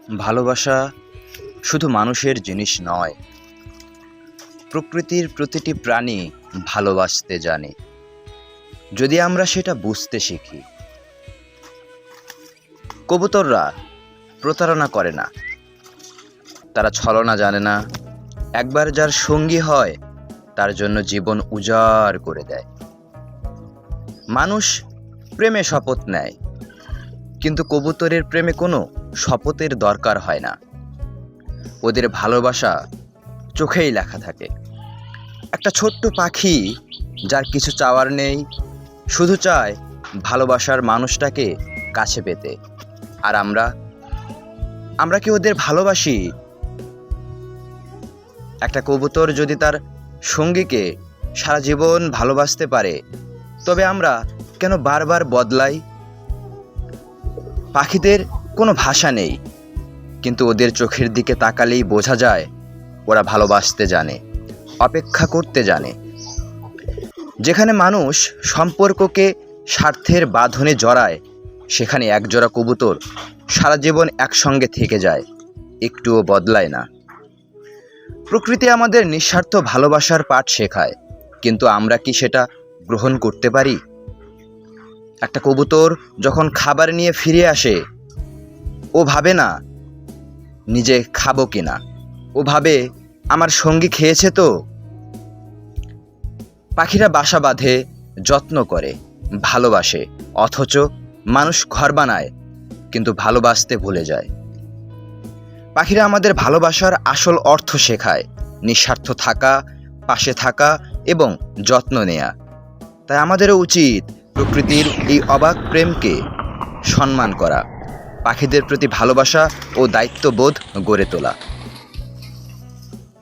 ভালোবাসা শুধু মানুষের জিনিস নয়, প্রকৃতির প্রতিটি প্রাণী ভালোবাসতে জানে, যদি আমরা সেটা বুঝতে শিখি। কবুতররা প্রতারণা করে না, তারা ছলনা জানে না। একবার যার সঙ্গী হয় তার জন্য জীবন উজাড় করে দেয়। মানুষ প্রেমে শপথ নেয়, কিন্তু কবুতরের প্রেমে কোনো শপথের দরকার হয় না। ওদের ভালোবাসা চোখেই লেখা থাকে। একটা ছোট্ট পাখি যার কিছু চাওয়ার নেই, শুধু চায় ভালোবাসার মানুষটাকে কাছে পেতে। আর আমরা কি ওদের ভালোবাসি? একটা কবুতর যদি তার সঙ্গীকে সারা জীবন ভালোবাসতে পারে, তবে আমরা কেন বারবার বদলাই? পাখিদের কোনো ভাষা নেই, কিন্তু ওদের চোখের দিকে তাকালেই বোঝা যায় ওরা ভালোবাসতে জানে, অপেক্ষা করতে জানে। যেখানে মানুষ সম্পর্ককে স্বার্থের বাঁধনে জড়ায়, সেখানে একজোড়া কবুতর সারা জীবন একসঙ্গে থেকে যায়, একটুও বদলায় না। প্রকৃতি আমাদের নিঃস্বার্থ ভালোবাসার পাঠ শেখায়, কিন্তু আমরা কি সেটা গ্রহণ করতে পারি? একটা কবুতর যখন খাবার নিয়ে ফিরে আসে, ও ভাবে না নিজে খাবো কিনা, ও ভাবে আমার সঙ্গী খেয়েছে তো। পাখিরা বাসা বাঁধে, যত্ন করে, ভালোবাসে, অথচ মানুষ ঘর বানায় কিন্তু ভালোবাসতে ভুলে যায়। পাখিরা আমাদের ভালোবাসার আসল অর্থ শেখায়, নিঃস্বার্থ থাকা, পাশে থাকা এবং যত্ন নেয়া। তাই আমাদেরও উচিত প্রকৃতির এই অবাক প্রেমকে সম্মান করা, পাখিদের প্রতি ভালোবাসা ও দায়িত্ববোধ গড়ে তোলা।